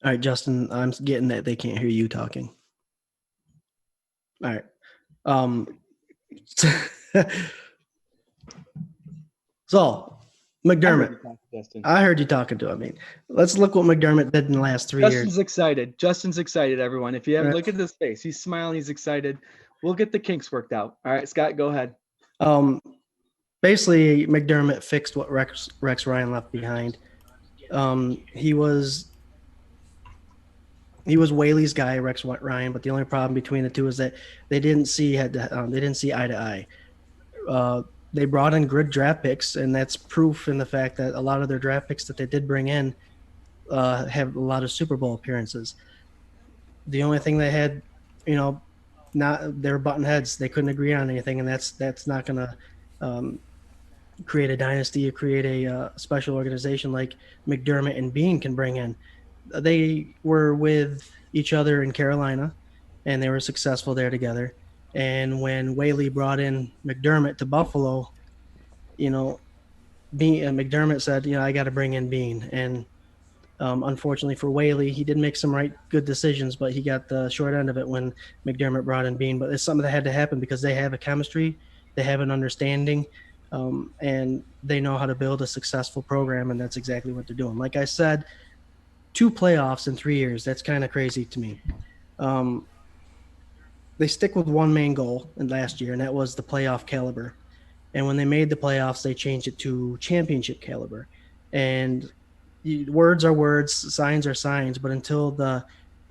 All right, Justin, I'm getting that they can't hear you talking. All right. Um, so I heard McDermott, you talk, Justin. I heard you talking to him. I mean, let's look what McDermott did in the last 3 years. Justin's excited. Justin's excited, everyone. If you All haven't, right. look at his face. He's smiling. He's excited. We'll get the kinks worked out. All right, Scott, go ahead. Um, Basically, McDermott fixed what Rex Ryan left behind. He was Whaley's guy, Rex Ryan, but the only problem between the two is that they didn't see eye to eye. Uh, they brought in good draft picks, and that's proof in the fact that a lot of their draft picks that they did bring in have a lot of Super Bowl appearances. The only thing they had, you know, not they were button heads. They couldn't agree on anything, and that's not going to um, create a dynasty or create a special organization like McDermott and Bean can bring in. They were with each other in Carolina, and they were successful there together. And when Whaley brought in McDermott to Buffalo, you know, McDermott said, I got to bring in Bean, and unfortunately for Whaley, he did make some good decisions, but he got the short end of it when McDermott brought in Bean. But it's something that had to happen because they have a chemistry, they have an understanding, and they know how to build a successful program, and that's exactly what they're doing. Like I said, 2 playoffs in 3 years. That's kind of crazy to me. Um, they stick with one main goal in last year, and that was the playoff caliber. And when they made the playoffs, they changed it to championship caliber. And words are words, signs are signs, but until the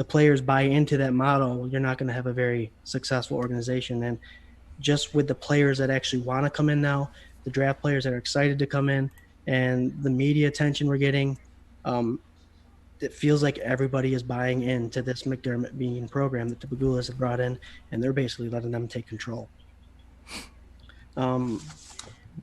players buy into that model, you're not going to have a very successful organization. And just with the players that actually want to come in now, the draft players that are excited to come in, and the media attention we're getting, um, it feels like everybody is buying into this McDermott Bean program that the Pagulas have brought in, and they're basically letting them take control. Um,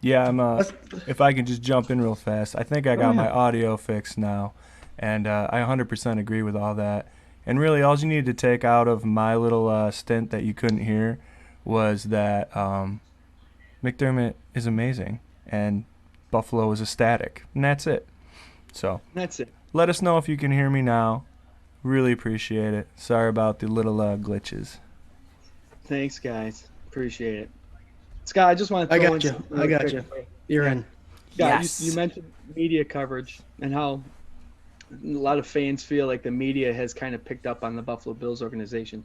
Yeah, let's, if I can just jump in real fast, I think I oh got yeah, my audio fixed now, and I 100% agree with all that. And really, all you need to take out of my little stint that you couldn't hear was that McDermott is amazing, and Buffalo is ecstatic, and that's it. So That's it. let us know if you can hear me now. Really appreciate it. Sorry about the little glitches. Thanks, guys. Appreciate it. Scott, I just want to I throw got in you. something I really got quick. you. You're Yeah, in. Scott, you Yes. mentioned media coverage and how a lot of fans feel like the media has kind of picked up on the Buffalo Bills organization.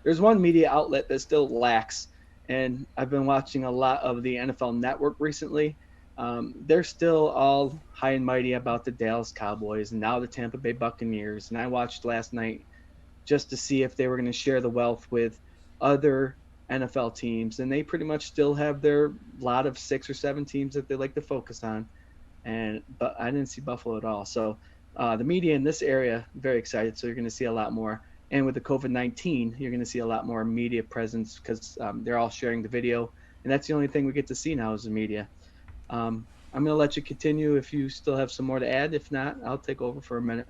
There's one media outlet that still lacks, and I've been watching a lot of the NFL Network recently. They're still all high and mighty about the Dallas Cowboys and now the Tampa Bay Buccaneers. And I watched last night just to see if they were going to share the wealth with other NFL teams, and they pretty much still have their lot of 6 or 7 teams that they like to focus on. And but I didn't see Buffalo at all. So the media in this area very excited. So you're going to see a lot more. And with the COVID-19, you're going to see a lot more media presence because they're all sharing the video, and that's the only thing we get to see now is the media. I'm going to let you continue if you still have some more to add. If not, I'll take over for a minute.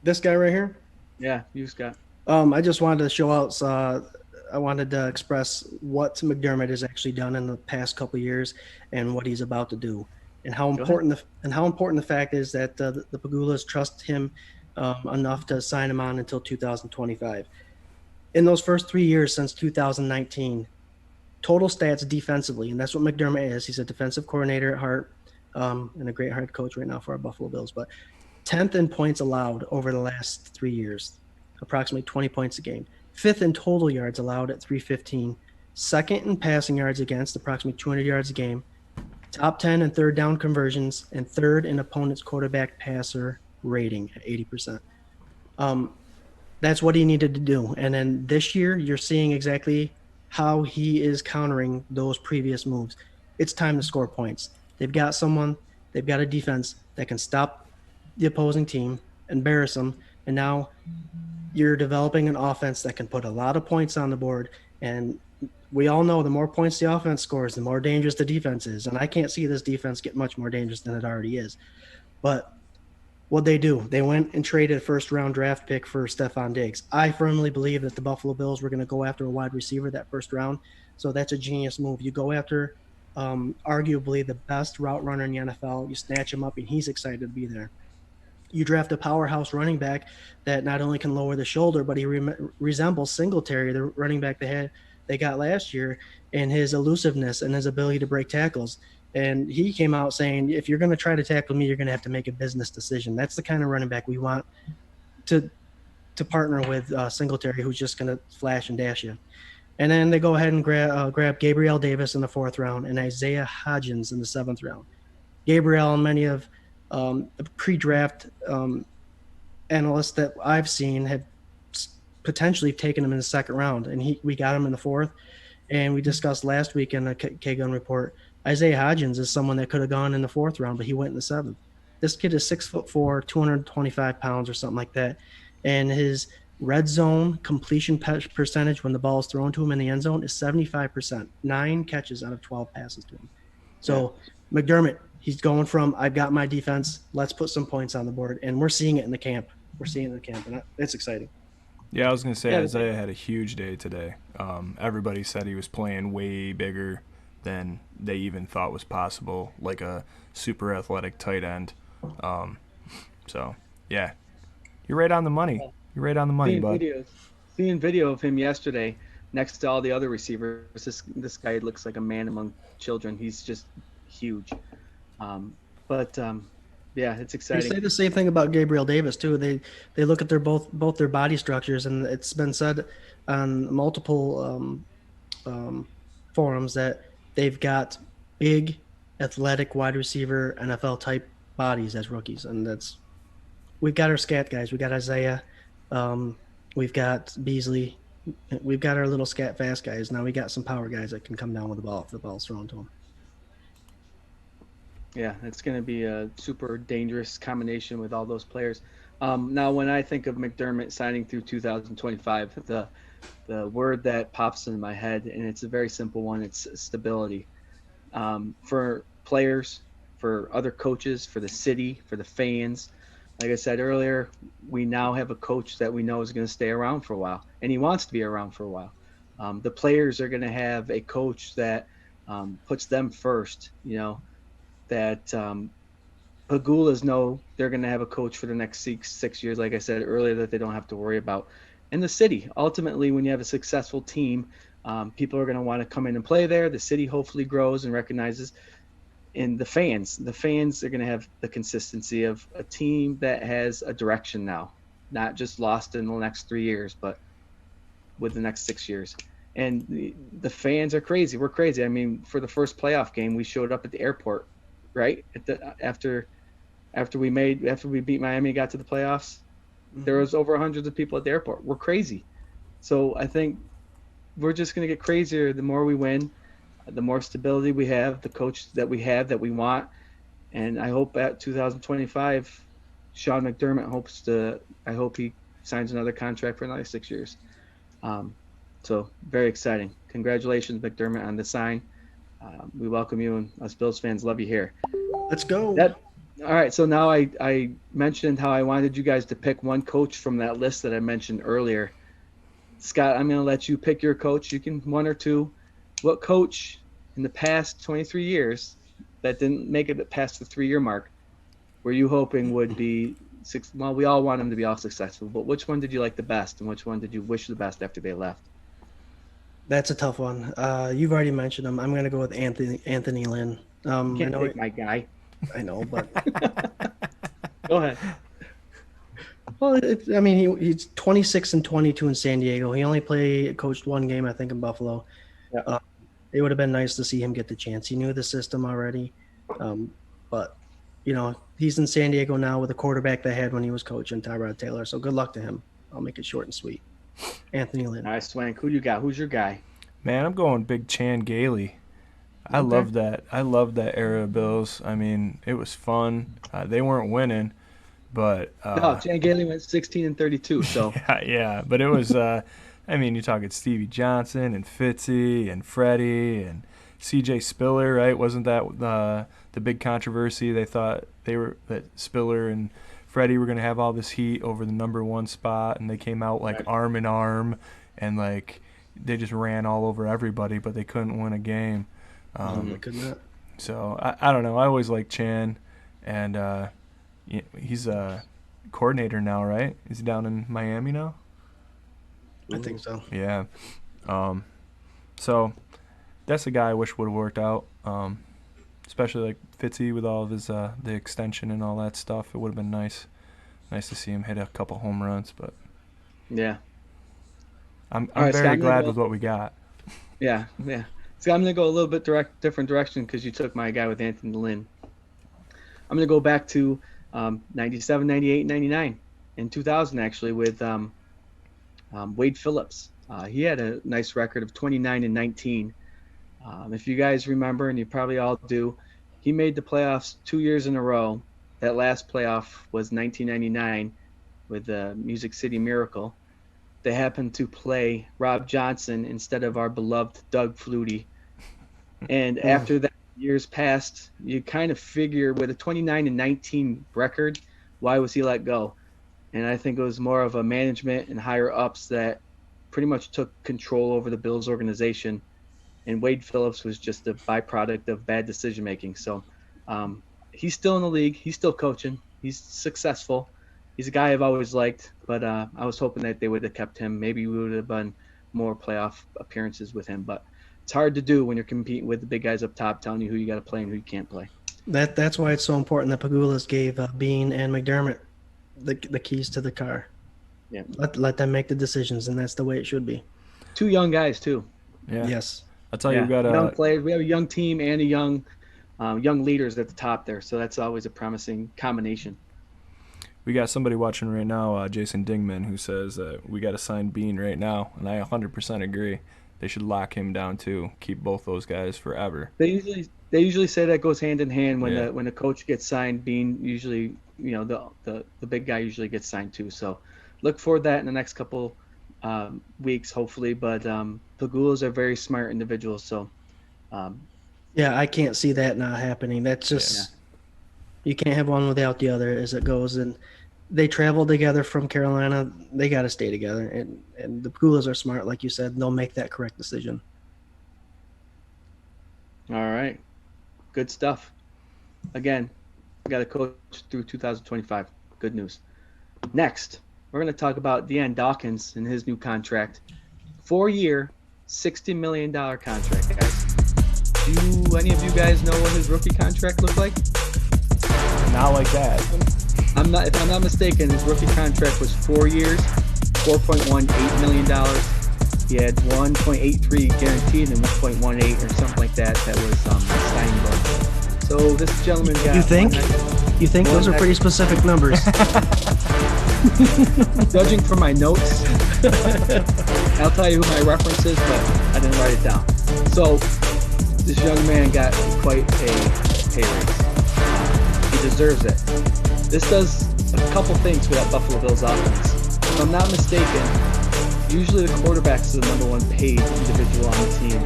This guy right here. Yeah, you, Scott. I just wanted to show out. I wanted to express what McDermott has actually done in the past couple of years and what he's about to do, and Go ahead. how important the fact is that the Pagulas trust him enough to sign him on until 2025. In those first 3 years since 2019, total stats defensively, and that's what McDermott is. He's a defensive coordinator at heart, and a great head coach right now for our Buffalo Bills. But 10th in points allowed over the last 3 years, approximately 20 points a game. Fifth in total yards allowed at 315. Second in passing yards against, approximately 200 yards a game. Top 10 in third down conversions, and third in opponent's quarterback passer rating at 80%. Um, that's what he needed to do. And then this year, you're seeing exactly how he is countering those previous moves. It's time to score points. They've got a defense that can stop the opposing team, embarrass them, and now you're developing an offense that can put a lot of points on the board. And we all know the more points the offense scores, the more dangerous the defense is. And I can't see this defense get much more dangerous than it already is. But what they do, they went and traded a first round draft pick for Stephon Diggs. I firmly believe that the Buffalo Bills were going to go after a wide receiver that first round. So that's a genius move. You go after arguably the best route runner in the NFL, you snatch him up, and he's excited to be there. you draft a powerhouse running back that not only can lower the shoulder, but he resembles Singletary, the running back they got last year, and his elusiveness and his ability to break tackles. And he came out saying, if you're going to try to tackle me, you're going to have to make a business decision. That's the kind of running back we want to partner with Singletary, who's just going to flash and dash you. And then they go ahead and grab Gabriel Davis in the 4th round and Isaiah Hodgins in the 7th round. Gabriel and many of the pre-draft analysts that I've seen have potentially taken him in the 2nd round, and we got him in the 4th. And we discussed last week in the K-Gun report, Isaiah Hodgins is someone that could have gone in the 4th round, but he went in the 7th. This kid is 6'4", 225 pounds or something like that, and his red zone completion percentage when the ball is thrown to him in the end zone is 75%. 9 catches out of 12 passes to him. So McDermott, he's going from I've got my defense, let's put some points on the board, and we're seeing it in the camp. And it's exciting. Yeah, I was going to say Isaiah had a huge day today. Everybody said he was playing way bigger than they even thought was possible, like a super athletic tight end. So, yeah, you're right on the money. You're right on the money, bud. Seeing video of him yesterday next to all the other receivers, this guy looks like a man among children. He's just huge. Yeah, it's exciting. They say the same thing about Gabriel Davis too. They look at both their body structures, and it's been said on multiple forums that they've got big, athletic wide receiver NFL type bodies as rookies, and we've got our scat guys. We got Isaiah, we've got Beasley, we've got our little scat fast guys. Now we got some power guys that can come down with the ball if the ball's thrown to them. Yeah, it's going to be a super dangerous combination with all those players. Now, when I think of McDermott signing through 2025, the word that pops in my head, and it's a very simple one, it's stability. For players, for other coaches, for the city, for the fans. Like I said earlier, we now have a coach that we know is going to stay around for a while, and he wants to be around for a while. The players are going to have a coach that puts them first, that Pagulas know they're going to have a coach for the next six years, like I said earlier, that they don't have to worry about. And the city, ultimately, when you have a successful team, people are going to want to come in and play there. The city hopefully grows and recognizes. And the fans are going to have the consistency of a team that has a direction now, not just lost in the next 3 years, but with the next 6 years. And the fans are crazy. We're crazy. I mean, for the first playoff game, we showed up at the airport, right? After we beat Miami, got to the playoffs, there was over hundreds of people at the airport. We're crazy. So I think we're just going to get crazier the more we win, the more stability we have, the coach that we have that we want. And I hope at 2025, Sean McDermott I hope he signs another contract for another 6 years. So very exciting. Congratulations, McDermott, on the sign. We welcome you, and us Bills fans love you here. Let's go. All right, so now I mentioned how I wanted you guys to pick one coach from that list that I mentioned earlier. Scott, I'm going to let you pick your coach. You can one or two. What coach in the past 23 years that didn't make it past the 3-year mark were you hoping would be well, we all want them to be all successful, but which one did you like the best, and which one did you wish the best after they left? That's a tough one. You've already mentioned him. I'm going to go with Anthony Lynn. You can't take my guy. I know, but go ahead. Well, he's 26-22 in San Diego. He only coached one game, I think, in Buffalo. Yeah. It would have been nice to see him get the chance. He knew the system already, but he's in San Diego now with a quarterback they had when he was coaching, Tyrod Taylor. So good luck to him. I'll make it short and sweet. Anthony Lynn. Nice, Swank. Who you got? Who's your guy? Man, I'm going Big Chan Gailey. I love that. I love that era of Bills. I mean, it was fun. They weren't winning, but no, Chan Gailey went 16-32. So yeah. But it was. You're talking Stevie Johnson and Fitzy and Freddie and C.J. Spiller, right? Wasn't that the big controversy? They thought that Spiller and Freddie were going to have all this heat over the number 1 spot, and they came out like arm in arm, and like they just ran all over everybody, but they couldn't win a game. They could not. So I don't know. I always liked Chan, and he's coordinator now, right? Is he down in Miami now? I think so. Yeah. Um, so that's a guy I wish would have worked out. Especially like Fitzy with all of his the extension and all that stuff. It would have been nice to see him hit a couple home runs. But Yeah. I'm All right, Scott. very I'm gonna glad go. with what we got. Yeah, yeah. Scott, I'm gonna go a little bit different direction because you took my guy with Anthony Lynn. I'm gonna go back to 97, 98, 99, and 2000 actually with Wade Phillips. He had a nice record of 29 and 19. If you guys remember, and you probably all do, he made the playoffs 2 years in a row. That last playoff was 1999 with the Music City Miracle. They happened to play Rob Johnson instead of our beloved Doug Flutie. And Mm. after that, years passed, you kind of figure with a 29 and 19 record, why was he let go? And I think it was more of a management and higher ups that pretty much took control over the Bills organization. And Wade Phillips was just a byproduct of bad decision making. So um, he's still in the league. He's still coaching. He's successful. He's a guy I've always liked, but I was hoping that they would have kept him. Maybe we would have done more playoff appearances with him, but it's hard to do when you're competing with the big guys up top telling you who you got to play and who you can't play. That's why it's so important that Pagulas gave Bean and McDermott the keys to the car. Yeah. Let them make the decisions, and that's the way it should be. Two young guys, too. Yeah. Yes. I'll tell you, we Yeah. got Young players. We have a young team and a young leaders at the top there. So that's always a promising combination. somebody watching right now, Jason Dingman, who says we got to sign Bean right now, and I 100% agree. They should lock him down too. Keep both those guys forever. They usually say that goes hand in hand when Yeah. the coach gets signed. Being usually the big guy usually gets signed too. So look for that in the next couple weeks, hopefully. But Pagulas are very smart individuals, so um, Yeah, I can't see that not happening. That's Yeah. just you can't have one without the other as it goes. And they traveled together from Carolina. They got to stay together. And the Pagulas are smart, like you said. They'll make that correct decision. all right, good stuff. Again, we got a coach through 2025. Good news. Next, we're going to talk about Deion Dawkins and his new contract. 4-year, $60 million contract, guys. Do any of you guys know what his rookie contract looked like? Not like that. If I'm not mistaken, his rookie contract was 4 years, $4.18 million. He had 1.83 guaranteed and 1.18 or something like that. That was the signing bonus. So this gentleman got. You think? You think those are pretty specific numbers? Judging from my notes, I'll tell you who my reference is, but I didn't write it down. So this young man got quite a pay raise. He deserves it. This does a couple things for that Buffalo Bills offense. If I'm not mistaken, usually the quarterback is the number one paid individual on the team.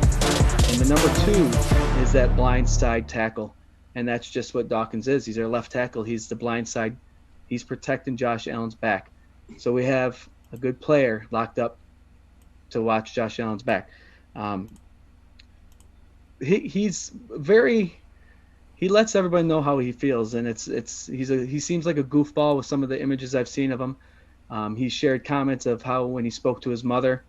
And the number two is that blind side tackle. And that's just what Dawkins is. He's our left tackle. He's the blind side. He's protecting Josh Allen's back. So we have a good player locked up to watch Josh Allen's back. He's very. He lets everybody know how he feels, and he seems like a goofball with some of the images I've seen of him. He shared comments of how when he spoke to his mother,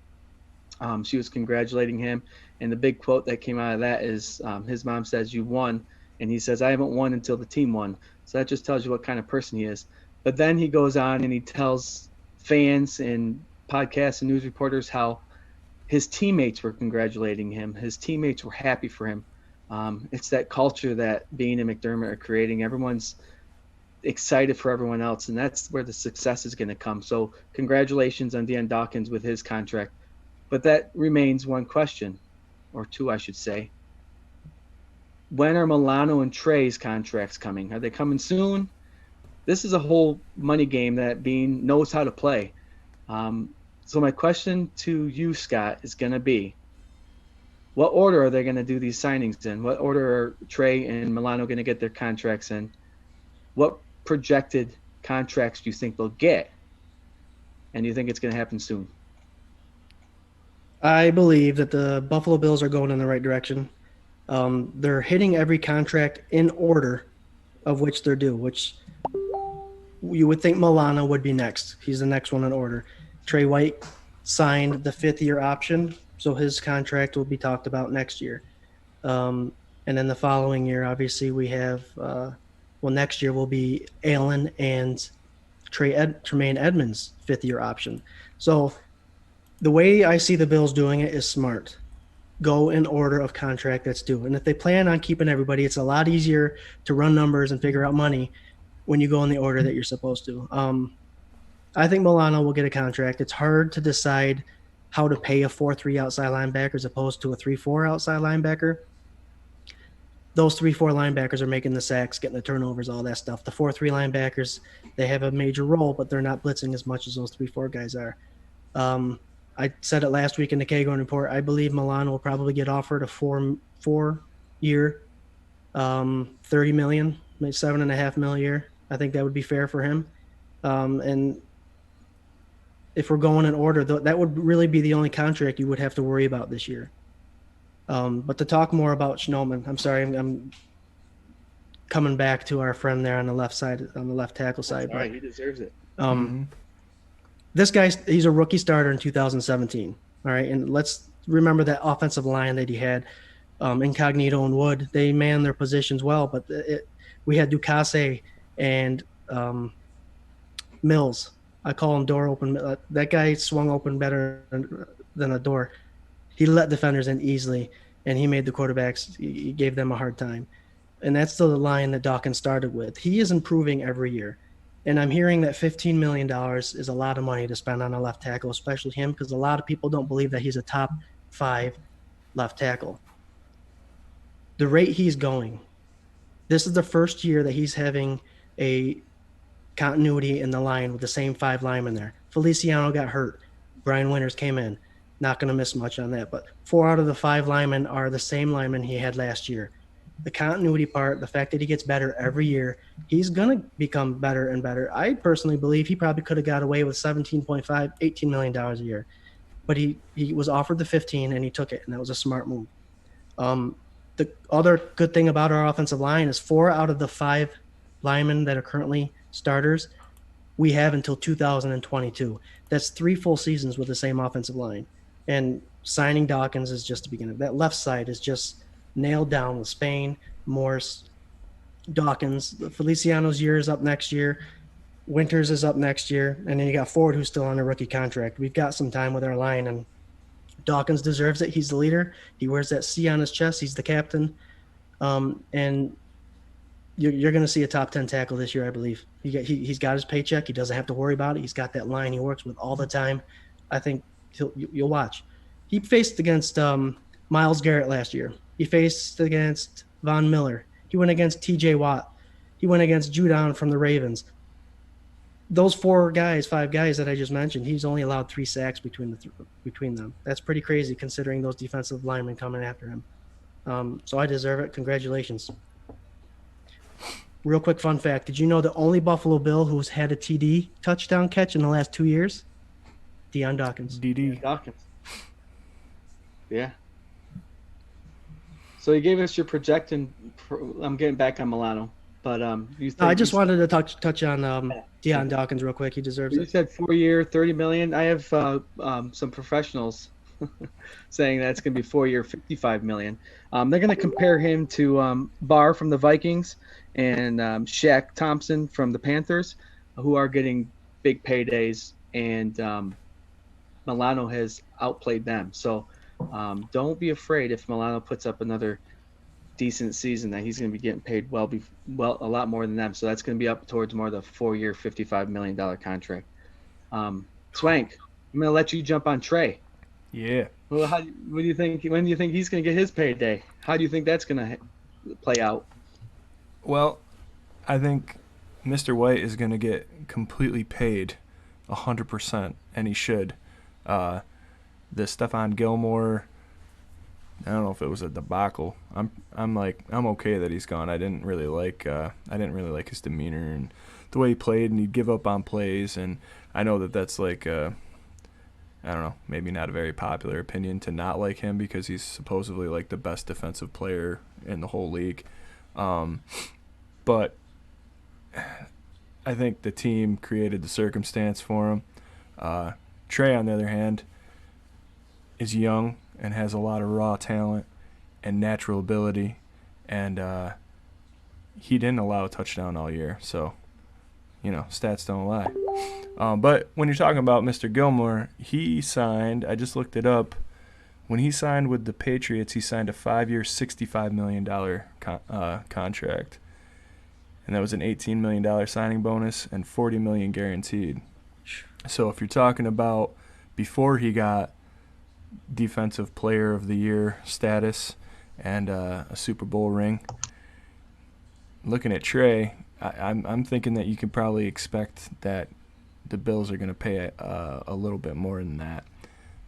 she was congratulating him, and the big quote that came out of that is his mom says, "You won," and he says, "I haven't won until the team won." So that just tells you what kind of person he is. But then he goes on and he tells fans and podcasts and news reporters how his teammates were congratulating him. His teammates were happy for him. It's that culture that Bean and McDermott are creating. Everyone's excited for everyone else, and that's where the success is going to come. So congratulations on Deion Dawkins with his contract. But that remains one question, or two, I should say. When are Milano and Trey's contracts coming? Are they coming soon? This is a whole money game that Bean knows how to play. So my question to you, Scott, is going to be, what order are they going to do these signings in? What order are Trey and Milano going to get their contracts in? What projected contracts do you think they'll get? And do you think it's going to happen soon? I believe that the Buffalo Bills are going in the right direction. They're hitting every contract in order of which they're due, which you would think Milano would be next. He's the next one in order. Trey White signed the 5th-year option, so his contract will be talked about next year. And then the following year, obviously, we have next year will be Allen and Tremaine Edmonds' 5th-year option. So the way I see the Bills doing it is smart. Go in order of contract that's due. And if they plan on keeping everybody, it's a lot easier to run numbers and figure out money when you go in the order that you're supposed to. I think Milano will get a contract. It's hard to decide how to pay a 4-3 outside linebacker as opposed to a 3-4 outside linebacker. Those 3-4 linebackers are making the sacks, getting the turnovers, all that stuff. The 4-3 linebackers, they have a major role, but they're not blitzing as much as those 3-4 guys are. I said it last week in the Kagan report. I believe Milano will probably get offered a four-year, $30 million, maybe $7.5 million a year. I think that would be fair for him. And if we're going in order, that would really be the only contract you would have to worry about this year. But to talk more about Schnoman, I'm sorry, I'm coming back to our friend there on the left side, on the left tackle side. All right, he deserves it. This guy, he's a rookie starter in 2017. All right, and let's remember that offensive line that he had, Incognito and Wood. They manned their positions well, but we had Ducasse and Mills. I call him door open. That guy swung open better than a door. He let defenders in easily, and he made the quarterbacks. He gave them a hard time, and that's the line that Dawkins started with. He is improving every year. And I'm hearing that $15 million is a lot of money to spend on a left tackle, especially him, because a lot of people don't believe that he's a top 5 left tackle. The rate he's going, this is the first year that he's having a continuity in the line with the same 5 linemen there. Feliciano got hurt. Brian Winters came in. Not going to miss much on that. But 4 out of the 5 linemen are the same linemen he had last year. The continuity part, the fact that he gets better every year, he's going to become better and better. I personally believe he probably could have got away with $17.5, $18 million a year. But he was offered the 15 and he took it, and that was a smart move. The other good thing about our offensive line is 4 out of the 5 linemen that are currently starters, we have until 2022. That's 3 full seasons with the same offensive line. And signing Dawkins is just the beginning. That left side is just nailed down with Spain, Morse, Dawkins. Feliciano's year is up next year. Winters is up next year. And then you got Ford, who's still on a rookie contract. We've got some time with our line, and Dawkins deserves it. He's the leader. He wears that C on his chest. He's the captain. And you're going to see a top 10 tackle this year, I believe. He's got his paycheck. He doesn't have to worry about it. He's got that line he works with all the time. I think you'll watch. He faced against Myles Garrett last year. He faced against Von Miller. He went against T.J. Watt. He went against Judon from the Ravens. Those 5 guys that I just mentioned, he's only allowed 3 sacks between them. That's pretty crazy considering those defensive linemen coming after him. So I deserve it. Congratulations. Real quick fun fact. Did you know the only Buffalo Bill who's had a TD touchdown catch in the last 2 years? Deion Dawkins. DD. Dawkins. Yeah. So you gave us your projection. I'm getting back on Milano, but you think I just wanted to touch on Deion Dawkins real quick. He deserves you it. said 4-year, $30 million. I have some professionals saying that's going to be 4-year, $55 million. They're going to compare him to Barr from the Vikings and Shaq Thompson from the Panthers, who are getting big paydays, and Milano has outplayed them. So don't be afraid if Milano puts up another decent season that he's going to be getting paid well a lot more than them. So that's going to be up towards more of the 4-year, $55 million contract. Swank, I'm going to let you jump on Trey. Yeah. Well, what do you think? When do you think he's going to get his payday? How do you think that's going to play out? Well, I think Mr. White is going to get completely paid 100%, and he should. The Stephon Gilmore, I don't know if it was a debacle. I'm okay that he's gone. I didn't really like his demeanor and the way he played, and he'd give up on plays, and I know that's like I don't know, maybe not a very popular opinion to not like him because he's supposedly like the best defensive player in the whole league. But I think the team created the circumstance for him. Uh, Trey, on the other hand, is young and has a lot of raw talent and natural ability, and he didn't allow a touchdown all year. So, stats don't lie. But when you're talking about Mr. Gilmore, he signed, I just looked it up, when he signed with the Patriots, he signed a 5-year, $65 million contract. And that was an $18 million signing bonus and $40 million guaranteed. So if you're talking about before he got Defensive Player of the Year status and a Super Bowl ring, looking at Trey, I'm thinking that you can probably expect that the Bills are going to pay a little bit more than that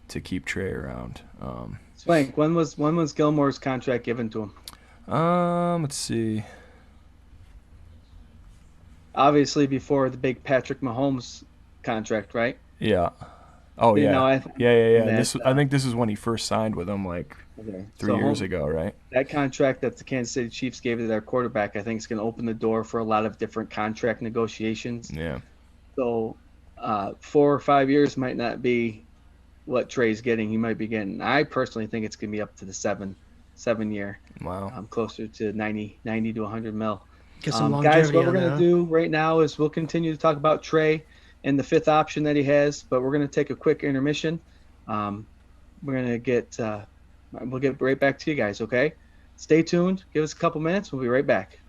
to keep Trey around. Swank, when was Gilmore's contract given to him? Let's see. Obviously before the big Patrick Mahomes contract, right? Yeah. Oh You know, yeah. I think Yeah. that I think this is when he first signed with them, like okay. 3 years ago, right? That contract that the Kansas City Chiefs gave to their quarterback, I think is going to open the door for a lot of different contract negotiations. Yeah. So 4 or 5 years might not be what Trey's getting. He might be getting. I personally think it's going to be up to the 7 year, Wow. closer to 90 to 100 mil. Get some Guys, longevity what we're on going that. to Huh? do right now is we'll continue to talk about Trey and the fifth option that he has, but we're going to take a quick intermission. Um, we're going to we'll get right back to you guys, okay? Stay tuned. Give us a couple minutes. We'll be right back.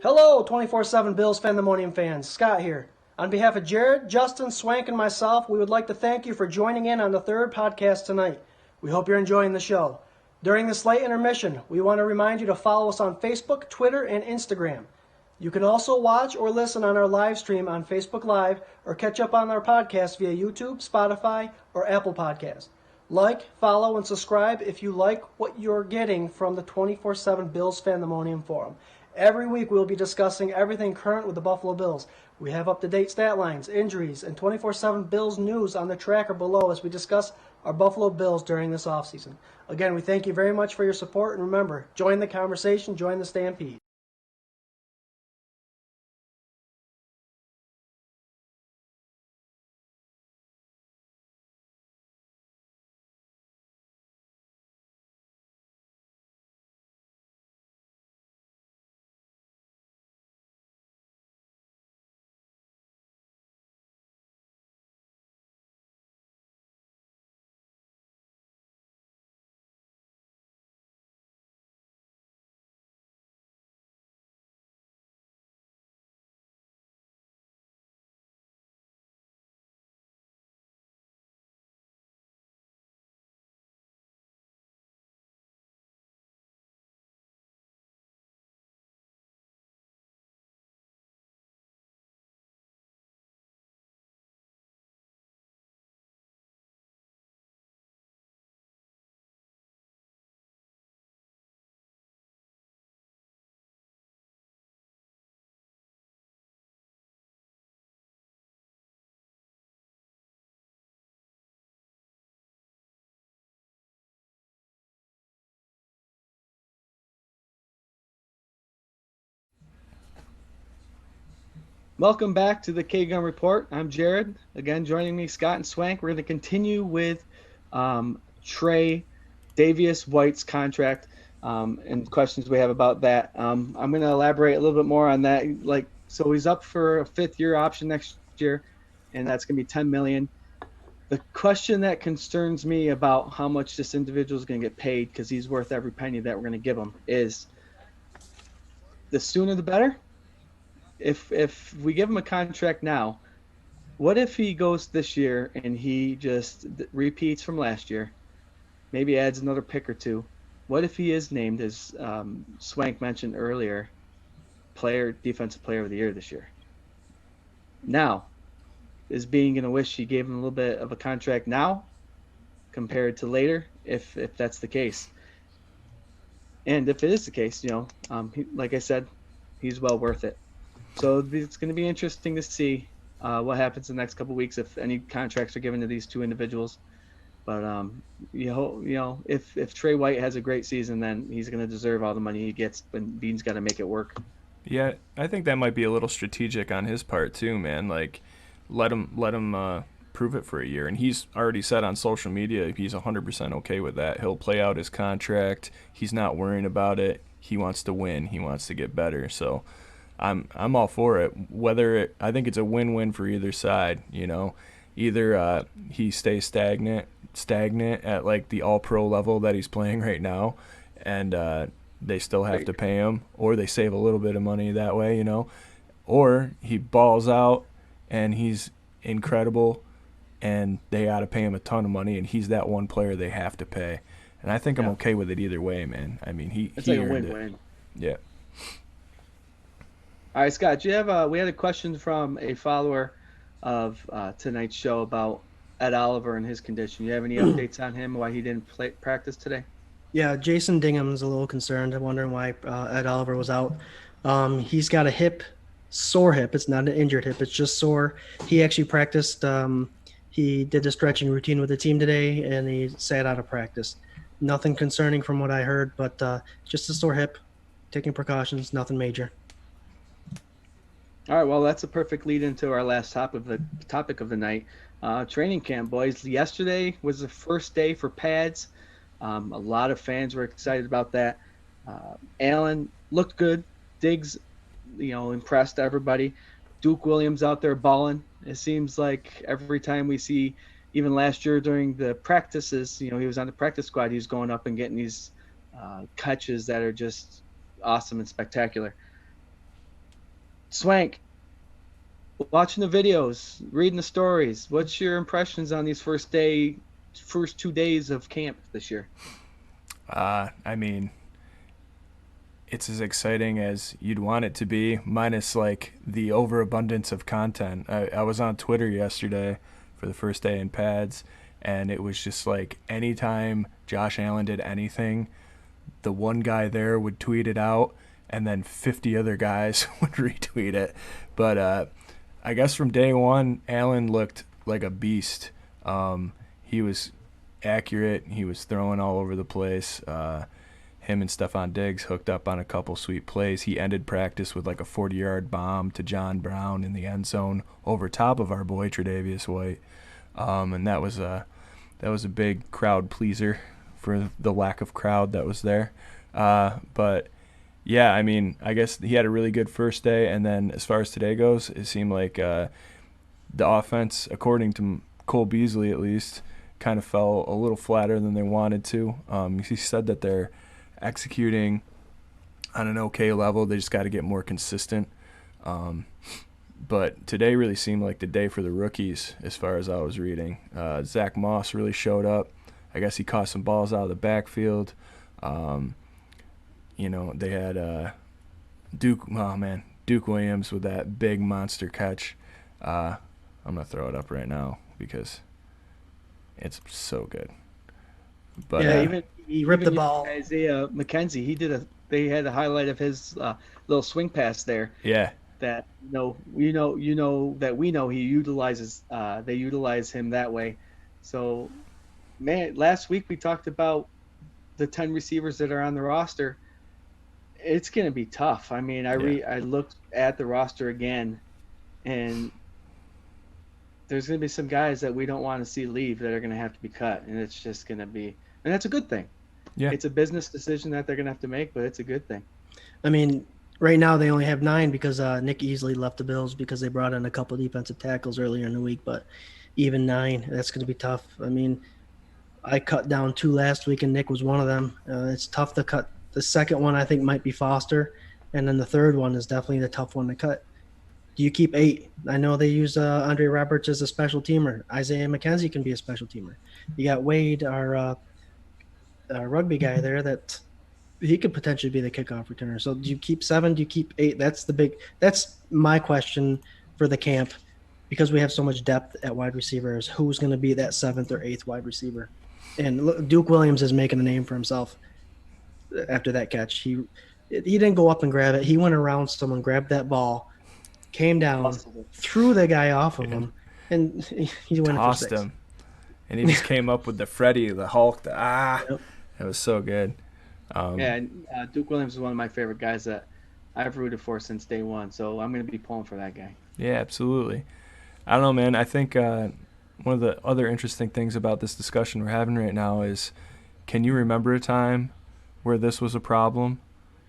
Hello, 24/7 Bills Pandemonium fans. Scott here. On behalf of Jared, Justin, Swank, and myself, we would like to thank you for joining in on the third podcast tonight. We hope you're enjoying the show. During this late intermission, we want to remind you to follow us on Facebook, Twitter, and Instagram. You can also watch or listen on our live stream on Facebook Live or catch up on our podcast via YouTube, Spotify, or Apple Podcasts. Like, follow, and subscribe if you like what you're getting from the 24/7 Bills Pandemonium Forum. Every week we'll be discussing everything current with the Buffalo Bills. We have up-to-date stat lines, injuries, and 24/7 Bills news on the tracker below as we discuss our Buffalo Bills during this offseason. Again, we thank you very much for your support, and remember, join the conversation, join the Stampede. Welcome back to the K-Gun Report. I'm Jared. Again, joining me, Scott and Swank. We're going to continue with Trey Davius White's contract and questions we have about that. I'm going to elaborate a little bit more on that. So he's up for a fifth-year option next year, and that's going to be $10 million. The question that concerns me about how much this individual is going to get paid, because he's worth every penny that we're going to give him, is the sooner the better. If we give him a contract now, what if he goes this year and he just repeats from last year, maybe adds another pick or two? What if he is named, as Swank mentioned earlier, defensive player of the year this year. Now, is Bean going to wish he gave him a little bit of a contract now compared to later, if that's the case? And if it is the case, like I said, he's well worth it. So it's going to be interesting to see what happens in the next couple of weeks if any contracts are given to these two individuals. But if Trey White has a great season, then he's going to deserve all the money he gets. But Bean's got to make it work. Yeah, I think that might be a little strategic on his part too, man. Like, let him prove it for a year, and he's already said on social media he's 100% okay with that. He'll play out his contract. He's not worrying about it. He wants to win. He wants to get better. So, I'm all for it. I think it's a win-win for either side. Either he stays stagnant at like the all-pro level that he's playing right now, and they still have to pay him, or they save a little bit of money that way, or he balls out and he's incredible and they got to pay him a ton of money and he's that one player they have to pay. And I think I'm okay with it either way, man. I mean, it's he like a earned win-win. it. Yeah. All right, Scott, do you have we had a question from a follower of tonight's show about Ed Oliver and his condition. You have any updates on him, why he didn't practice today? Yeah, Jason Dingham's a little concerned. I'm wondering why Ed Oliver was out. He's got a sore hip. It's not an injured hip. It's just sore. He actually practiced. He did the stretching routine with the team today, and he sat out of practice. Nothing concerning from what I heard, but just a sore hip. Taking precautions, nothing major. All right, well, that's a perfect lead into our last topic of the night. Training camp, boys. Yesterday was the first day for pads. A lot of fans were excited about that. Allen looked good. Diggs, impressed everybody. Duke Williams out there balling. It seems like every time we see, even last year during the practices, he was on the practice squad. He was going up and getting these catches that are just awesome and spectacular. Swank, watching the videos, reading the stories, what's your impressions on these first 2 days of camp this year? I mean, it's as exciting as you'd want it to be, minus like the overabundance of content. I was on Twitter yesterday for the first day in pads, and it was just like anytime Josh Allen did anything, the one guy there would tweet it out, and then 50 other guys would retweet it. But I guess from day one, Allen looked like a beast. He was accurate. He was throwing all over the place. Him and Stephon Diggs hooked up on a couple sweet plays. He ended practice with like a 40-yard bomb to John Brown in the end zone over top of our boy Tre'Davious White. And that was a big crowd pleaser for the lack of crowd that was there. But yeah, I mean, I guess he had a really good first day, and then as far as today goes, it seemed like the offense, according to Cole Beasley at least, kind of fell a little flatter than they wanted to. He said that they're executing on an okay level. They just got to get more consistent. But today really seemed like the day for the rookies as far as I was reading. Zach Moss really showed up. I guess he caught some balls out of the backfield. They had Duke Williams with that big monster catch. I'm going to throw it up right now because it's so good. But yeah, even he ripped the ball. Isaiah McKenzie, they had a highlight of his little swing pass there. Yeah. That that we know he utilizes. They utilize him that way. So, man, last week we talked about the 10 receivers that are on the roster. It's going to be tough. I mean, I looked at the roster again, and there's going to be some guys that we don't want to see leave that are going to have to be cut, and it's just going to be – and that's a good thing. Yeah. It's a business decision that they're going to have to make, but it's a good thing. I mean, right now they only have 9 because Nick Easley left the Bills because they brought in a couple defensive tackles earlier in the week, but even 9, that's going to be tough. I mean, I cut down 2 last week, and Nick was one of them. It's tough to cut. The second one I think might be Foster, and then the third one is definitely the tough one to cut. Do you keep 8? I know they use Andre Roberts as a special teamer. Isaiah McKenzie can be a special teamer. You got Wade, our rugby guy there, that he could potentially be the kickoff returner. So do you keep 7? Do you keep 8? That's my question for the camp, because we have so much depth at wide receivers. Who's going to be that 7th or 8th wide receiver? And look, Duke Williams is making a name for himself after that catch. He didn't go up and grab it. He went around someone, grabbed that ball, came down, Muscled it. threw the guy off of Yeah. him, and he's winning for Tossed 6. him, and he just came up with the Freddy, the Hulk. Yep. It was so good. Yeah, and Duke Williams is one of my favorite guys that I've rooted for since day one. So I'm going to be pulling for that guy. Yeah, absolutely. I don't know, man. I think one of the other interesting things about this discussion we're having right now is, can you remember a time where this was a problem?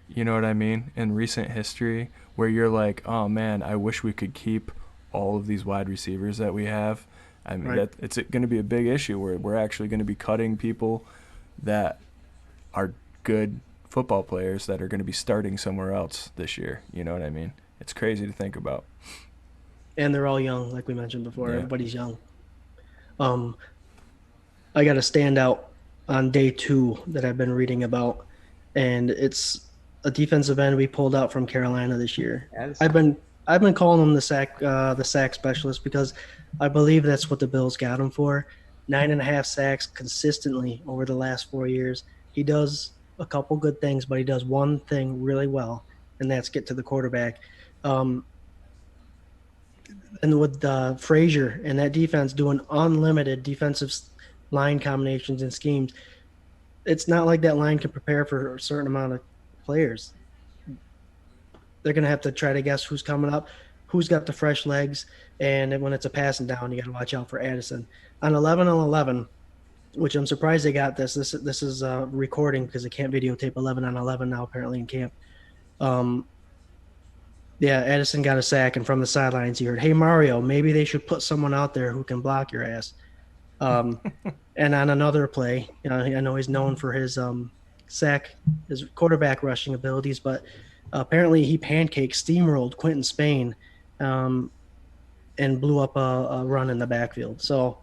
You know what I mean? In recent history, where you're like, oh man, I wish we could keep all of these wide receivers that we have. I mean, Right. it's going to be a big issue where we're actually going to be cutting people that are good football players that are going to be starting somewhere else this year. You know what I mean? It's crazy to think about. And they're all young, like we mentioned before. Yeah. Everybody's young. Um, I got a standout on day 2 that I've been reading about, and it's a defensive end we pulled out from Carolina this year. Addison. I've been calling him the sack specialist, because I believe that's what the Bills got him for. 9.5 sacks consistently over the last 4 years. He does a couple good things, but he does one thing really well, and that's get to the quarterback. Um, and with Frazier and that defense doing unlimited defensive line combinations and schemes, it's not like that line can prepare for a certain amount of players. They're going to have to try to guess who's coming up, who's got the fresh legs, and when it's a passing down, you got to watch out for Addison. On 11 on 11, which I'm surprised they got this. This is recording because they can't videotape 11 on 11 now apparently in camp. Yeah, Edison got a sack, and from the sidelines he heard, "Hey Mario, maybe they should put someone out there who can block your ass." Um, and on another play, I know he's known for his his quarterback rushing abilities, but apparently he pancaked, steamrolled Quentin Spain, and blew up a run in the backfield. So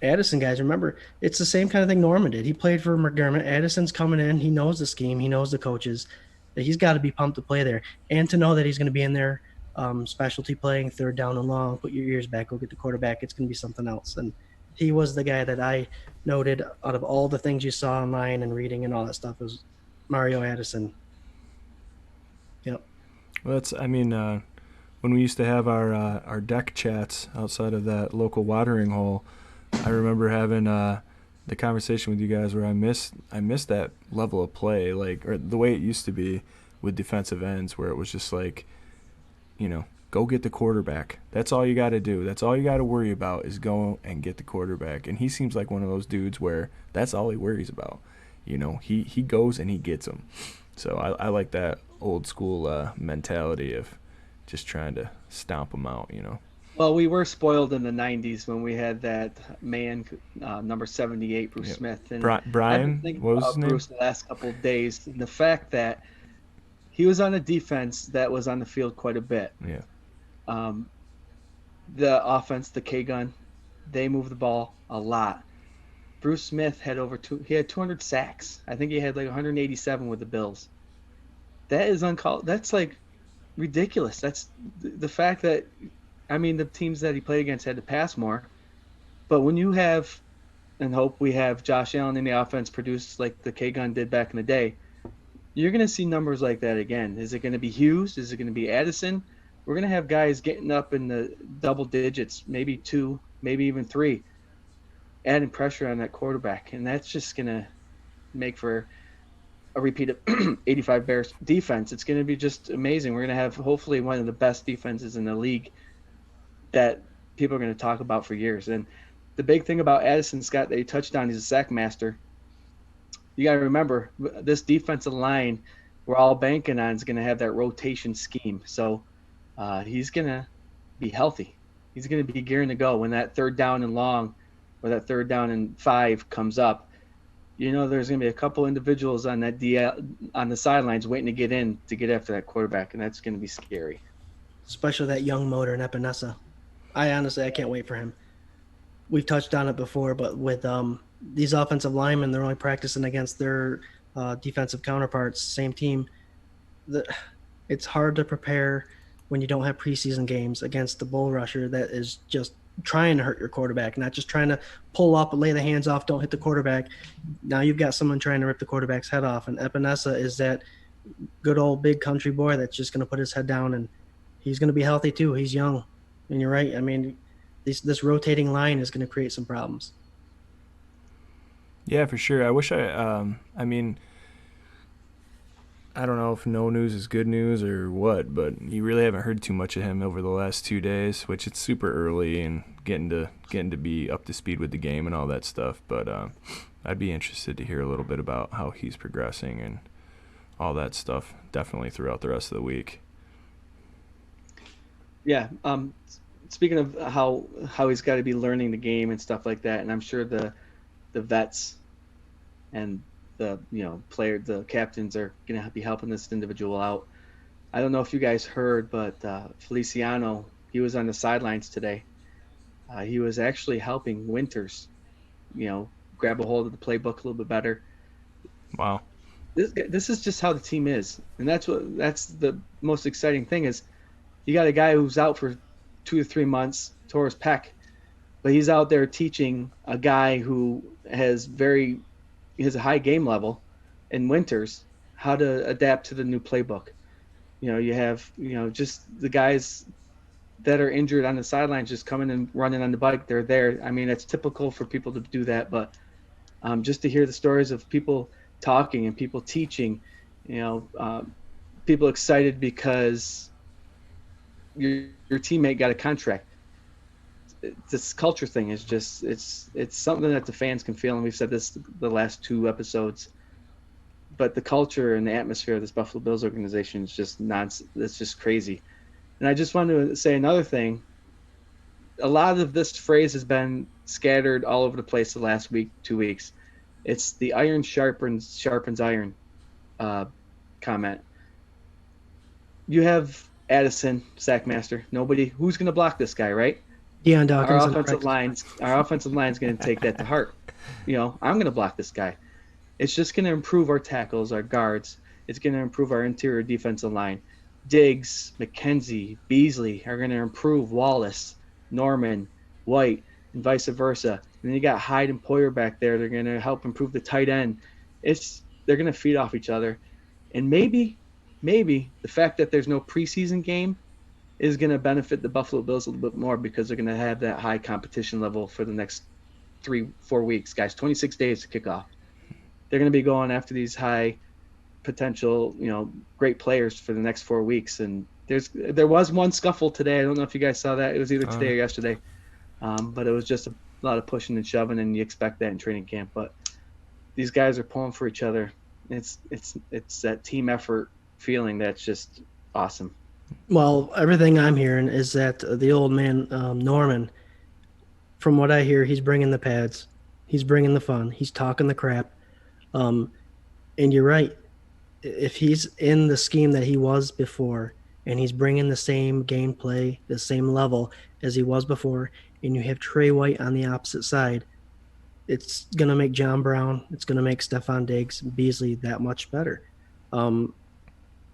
Addison, guys, remember, it's the same kind of thing Norman did. He played for McDermott. Addison's coming in. He knows the scheme. He knows the coaches. He's got to be pumped to play there. And to know that he's going to be in there, specialty playing, 3rd down and long, put your ears back, go get the quarterback. It's going to be something else. And he was the guy that I noted out of all the things you saw online and reading and all that stuff was Mario Addison. Yep. Well, when we used to have our deck chats outside of that local watering hole, I remember having the conversation with you guys where I missed that level of play, like, or the way it used to be with defensive ends, where it was just like, go get the quarterback. That's all you got to do. That's all you got to worry about is go and get the quarterback. And he seems like one of those dudes where that's all he worries about. He goes and he gets them. So I like that old school mentality of just trying to stomp them out. Well, we were spoiled in the '90s when we had that man, number 78, Bruce Yep. Smith. And Brian, I've been thinking what was about his name? Bruce the last couple of days, and the fact that he was on a defense that was on the field quite a bit. Yeah. The offense, the K gun, they moved the ball a lot. Bruce Smith had he had 200 sacks. I think he had like 187 with the Bills. That is uncalled. That's like ridiculous. That's the fact that, the teams that he played against had to pass more. But when you have, and hope we have Josh Allen in the offense produced like the K gun did back in the day, you're going to see numbers like that again. Is it going to be Hughes? Is it going to be Addison? We're going to have guys getting up in the double digits, maybe 2, maybe even 3, adding pressure on that quarterback. And that's just going to make for a repeat of 85 Bears defense. It's going to be just amazing. We're going to have hopefully one of the best defenses in the league that people are going to talk about for years. And the big thing about Addison Scott that he touched on, he's a sack master. You got to remember, this defensive line we're all banking on is going to have that rotation scheme. So he's going to be healthy. He's going to be gearing to go when that 3rd down and long or that 3rd down and 5 comes up. There's going to be a couple individuals on that on the sidelines waiting to get in to get after that quarterback, and that's going to be scary. Especially that young motor in Epinesa. I can't wait for him. We've touched on it before, but with these offensive linemen, they're only practicing against their defensive counterparts, same team. The, it's hard to prepare when you don't have preseason games against the bull rusher that is just trying to hurt your quarterback, not just trying to pull up, lay the hands off, don't hit the quarterback. Now you've got someone trying to rip the quarterback's head off, and Epinesa is that good old big country boy that's just going to put his head down, and he's going to be healthy too. He's young, and you're right. I mean, this rotating line is going to create some problems. Yeah, for sure. I wish I mean, I don't know if no news is good news or what, but you really haven't heard too much of him over the last 2 days, which it's super early and getting to be up to speed with the game and all that stuff. But I'd be interested to hear a little bit about how he's progressing and all that stuff. Definitely throughout the rest of the week. Yeah. Speaking of how he's got to be learning the game and stuff like that, and I'm sure the vets and the captains are going to be helping this individual out. I don't know if you guys heard, but Feliciano, he was on the sidelines today. He was actually helping Winters, grab a hold of the playbook a little bit better. Wow. This is just how the team is, and that's the most exciting thing is you got a guy who's out for 2 to 3 months, tore his pec, but he's out there teaching a guy who has a high game level in Winters how to adapt to the new playbook. You have just the guys that are injured on the sidelines just coming and running on the bike. They're there. I mean, it's typical for people to do that, but just to hear the stories of people talking and people teaching, you know, people excited because your teammate got a contract. This culture thing is just it's something that the fans can feel, and we've said this the last 2 episodes. But the culture and the atmosphere of this Buffalo Bills organization is just nonsense. It's just crazy. And I just wanted to say another thing. A lot of this phrase has been scattered all over the place the last week, 2 weeks. It's the iron sharpens iron uh, comment. You have Addison, Sackmaster. Nobody who's going to block this guy, right? Deion Our Dawkins and offensive lines, our offensive line is going to take that to heart. I'm going to block this guy. It's just going to improve our tackles, our guards. It's going to improve our interior defensive line. Diggs, McKenzie, Beasley are going to improve Wallace, Norman, White, and vice versa. And then you got Hyde and Poyer back there. They're going to help improve the tight end. They're going to feed off each other. And maybe the fact that there's no preseason game is going to benefit the Buffalo Bills a little bit more because they're going to have that high competition level for the next 3-4 weeks, guys. 26 days to kick off. They're going to be going after these high potential, great players for the next 4 weeks. And there was one scuffle today. I don't know if you guys saw that. It was either today or yesterday, but it was just a lot of pushing and shoving, and you expect that in training camp. But these guys are pulling for each other. It's that team effort feeling that's just awesome. Well, everything I'm hearing is that the old man Norman, from what I hear, he's bringing the pads, he's bringing the fun, he's talking the crap, and you're right. If he's in the scheme that he was before, and he's bringing the same gameplay, the same level as he was before, and you have Trey White on the opposite side, it's gonna make John Brown, it's gonna make Stephon Diggs, Beasley that much better.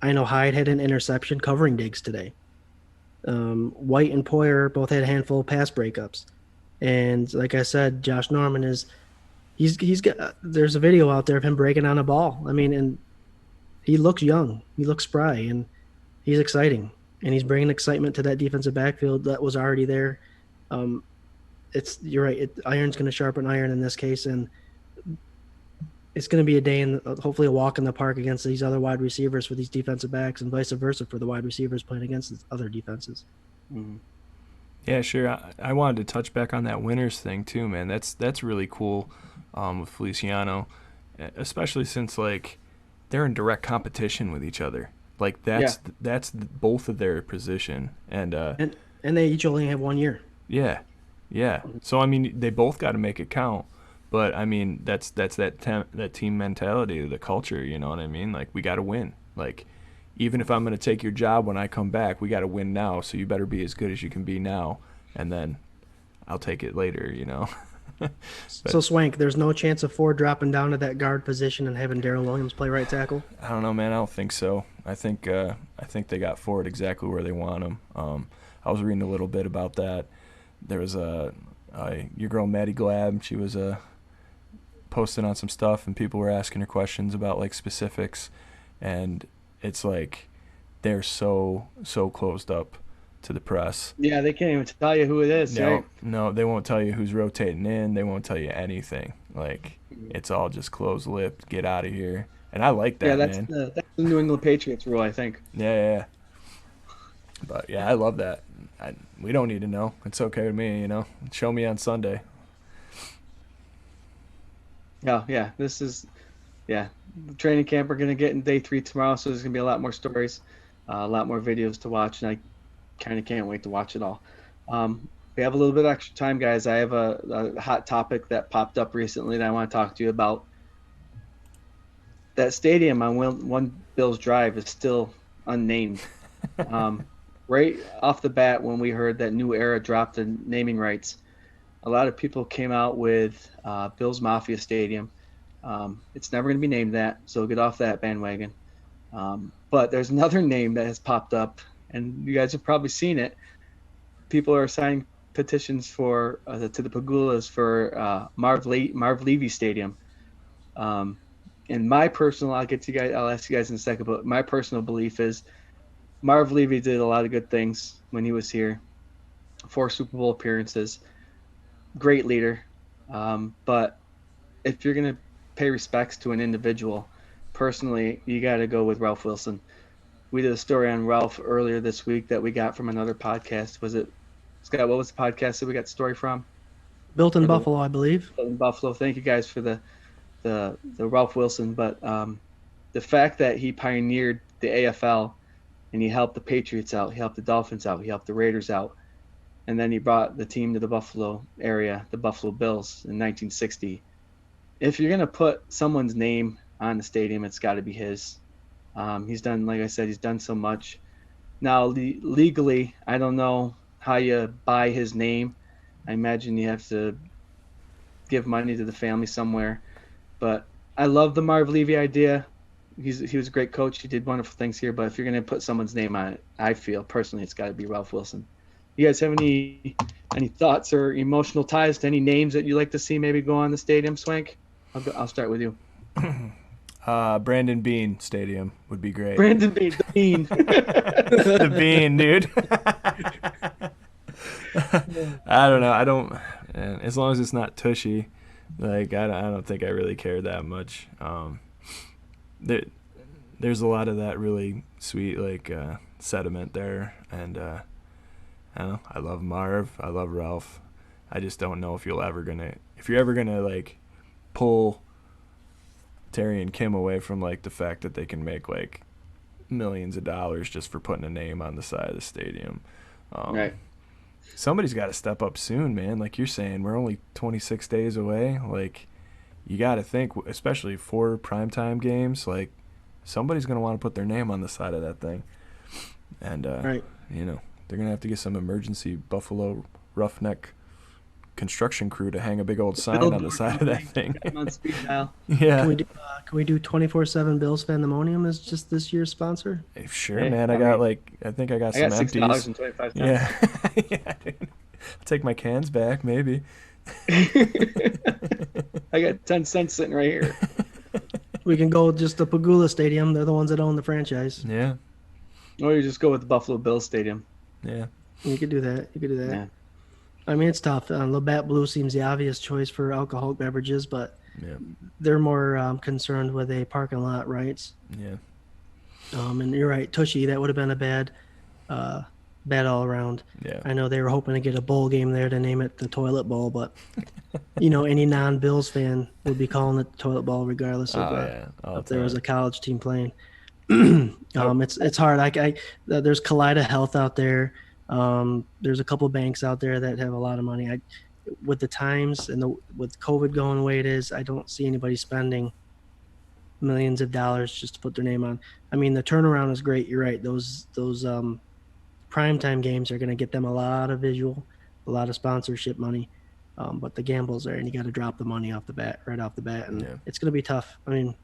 I know Hyde had an interception covering Diggs today. White and Poyer both had a handful of pass breakups, and like I said, Josh Norman he's got. There's a video out there of him breaking on a ball. I mean, and he looks young, he looks spry, and he's exciting, and he's bringing excitement to that defensive backfield that was already there. You're right. Iron's going to sharpen iron in this case, and it's going to be a day in hopefully a walk in the park against these other wide receivers for these defensive backs, and vice versa for the wide receivers playing against these other defenses. Mm-hmm. Yeah, sure. I wanted to touch back on that Winters thing too, man. That's really cool with Feliciano, especially since they're in direct competition with each other. That's both of their position, and they each only have 1 year. Yeah. So I mean, they both got to make it count. But I mean, that's that team mentality, the culture. You know what I mean? We got to win. Even if I'm going to take your job when I come back, we got to win now. So you better be as good as you can be now, and then I'll take it later. So Swank, there's no chance of Ford dropping down to that guard position and having Darrell Williams play right tackle. I don't know, man. I don't think so. I think they got Ford exactly where they want him. I was reading a little bit about that. There was your girl Maddie Glab. She was posting on some stuff, and people were asking her questions about like specifics, and it's like they're so closed up to the press. Yeah, they can't even tell you who it is, No, right? no, they won't tell you who's rotating in. They won't tell you anything. Like it's all just closed lipped. Get out of here. And I like Yeah, that, man. that's the New England Patriots rule, I think. Yeah, yeah, yeah. But yeah, I love that. We don't need to know. It's okay with me, you know. Show me on Sunday. Yeah, yeah. Yeah. Training camp, we're gonna get in day 3 tomorrow, so there's gonna be a lot more stories, a lot more videos to watch, and I kind of can't wait to watch it all. We have a little bit of extra time, guys. I have a hot topic that popped up recently that I want to talk to you about. That stadium on One Bills Drive is still unnamed. Um, right off the bat, when we heard that New Era dropped the naming rights, a lot of people came out with Bills Mafia Stadium. It's never going to be named that, so get off that bandwagon. But there's another name that has popped up, and you guys have probably seen it. People are signing petitions for to the Pagulas for Marv Levy Stadium. Um, and my personal, I'll ask you guys in a second, but my personal belief is Marv Levy did a lot of good things when he was here. 4 Super Bowl appearances, great leader. But if you're gonna pay respects to an individual, personally, you got to go with Ralph Wilson. We did a story on Ralph earlier this week that we got from another podcast. Was it Scott? What was the podcast that we got the story from? Built in Or Buffalo, I believe. in Buffalo. Thank you guys for the Ralph Wilson. But the fact that he pioneered the AFL and he helped the Patriots out, he helped the Dolphins out, he helped the Raiders out, and then he brought the team to the Buffalo area, the Buffalo Bills in 1960. If you're gonna put someone's name on the stadium, it's got to be his. He's done, like I said, he's done so much. Now, legally, I don't know how you buy his name. I imagine you have to give money to the family somewhere. But I love the Marv Levy idea. He was a great coach. He did wonderful things here. But if you're going to put someone's name on it, I feel personally it's got to be Ralph Wilson. You guys have any thoughts or emotional ties to any names that you'd like to see maybe go on the stadium, Swank? I'll start with you. Brandon Bean Stadium would be great. Brandon Bean, the Bean. The Bean, dude. I don't know. I don't. As long as it's not Tushy, like I don't think I really care that much. There's a lot of that really sweet like sediment there, and I don't know. I love Marv. I love Ralph. I just don't know if you're ever gonna like pull Terry and Kim away from like the fact that they can make like millions of dollars just for putting a name on the side of the stadium. Right. Somebody's got to step up soon, man. Like you're saying, we're only 26 days away. Like you got to think, especially for primetime games, like somebody's going to want to put their name on the side of that thing. And, Right. you know, they're going to have to get some emergency Buffalo Roughneck construction crew to hang a big old sign on the side of that thing. I'm on speed dial. Yeah. Can we do 24/7 Bills Fandemonium as just this year's sponsor? Sure, Hey, man. I I think I got I got some empties. $6.25. Yeah. Yeah, dude. I'll take my cans back, maybe. I got 10 cents sitting right here. We can go just the Pagula Stadium. They're the ones that own the franchise. Yeah. Or you just go with the Buffalo Bills Stadium. Yeah. You could do that. Yeah. I mean, it's tough. Labatt Blue seems the obvious choice for alcoholic beverages, but Yeah. they're more concerned with a parking lot rights. Yeah. And you're right, Tushy, that would have been a bad all around. Yeah. I know they were hoping to get a bowl game there to name it the Toilet Bowl, but any non-Bills fan would be calling it the Toilet Bowl regardless of if there was a college team playing. It's hard. There's Kaleida Health out there. There's a couple banks out there that have a lot of money. With the times and with COVID going the way it is, I don't see anybody spending millions of dollars just to put their name on. I mean, the turnaround is great. You're right. Those primetime games are going to get them a lot of visual, a lot of sponsorship money. But the gamble's there, and you got to drop the money right off the bat, and Yeah. it's going to be tough. I mean,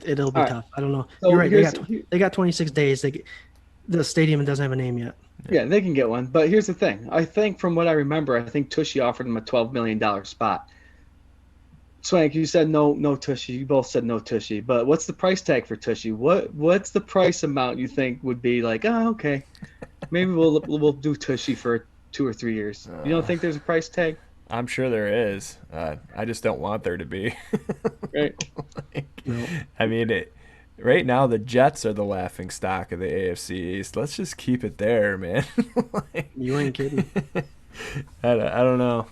it'll be All right. tough. I don't know. You're So right. here's They got 26 days. The stadium doesn't have a name yet. yeah, they can get one. But here's the thing. I think from what I remember, I think Tushy offered him a $12 million spot. Swank, you said no Tushy. You both said no Tushy. But what's the price tag for Tushy? What's the price amount you think would be like, oh, okay, maybe we'll do Tushy for 2 or 3 years. You don't think there's a price tag? I'm sure there is. I just don't want there to be. Right. No. I mean, right now the Jets are the laughing stock of the AFC East. Let's just keep it there, man. You ain't kidding. I don't know.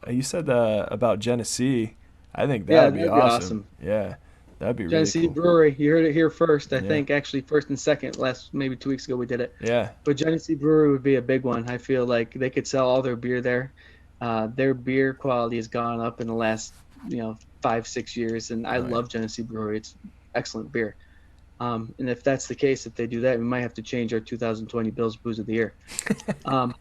You said about Genesee. I think Yeah, that'd be that'd be awesome. awesome. Yeah, that'd be really Genesee cool. Brewery, you heard it here first. I Yeah. think actually first and second maybe 2 weeks ago we did it. Yeah, But Genesee Brewery would be a big one. I feel like they could sell all their beer there. Their beer quality has gone up in the last 5-6 years, and I Right. love Genesee Brewery. It's excellent beer. And if that's the case, if they do that, we might have to change our 2020 Bills Booze of the Year. Um,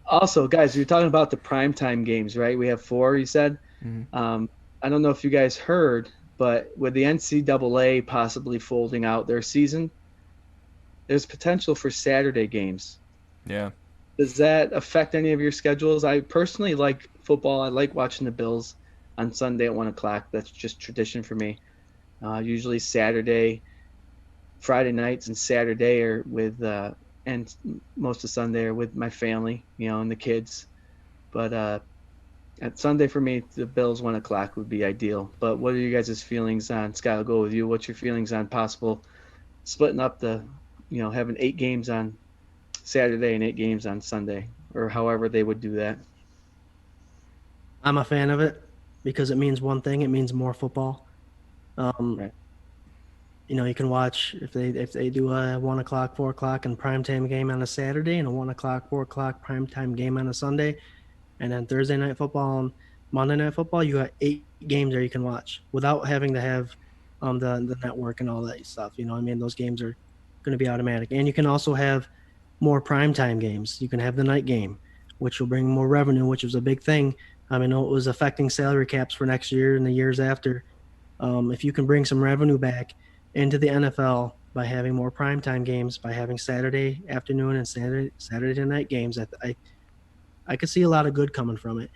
Also, guys, you're talking about the primetime games, right? We have 4, you said. Mhm. I don't know if you guys heard, but with the NCAA possibly folding out their season, there's potential for Saturday games. Yeah. Does that affect any of your schedules? I personally like football. I like watching the Bills on Sunday at 1 o'clock. That's just tradition for me. Usually Saturday, Friday nights, and Saturday are with, and most of Sunday are with my family, and the kids. But at Sunday for me, the Bills 1 o'clock would be ideal. But what are you guys' feelings on? Scott, I'll go with you. What's your feelings on possible splitting up having 8 games on Saturday and 8 games on Sunday, or however they would do that? I'm a fan of it because it means one thing. It means more football. Um, Right. you can watch if they do a 1 o'clock, 4 o'clock, and primetime game on a Saturday, and a 1 o'clock, 4 o'clock primetime game on a Sunday, and then Thursday night football and Monday night football. You got 8 games there you can watch without having to have the network and all that stuff. I mean, those games are going to be automatic, and you can also have more primetime games. You can have the night game, which will bring more revenue, which was a big thing. I know it was affecting salary caps for next year and the years after. If you can bring some revenue back into the NFL by having more primetime games, by having Saturday afternoon and Saturday night games, I could see a lot of good coming from it.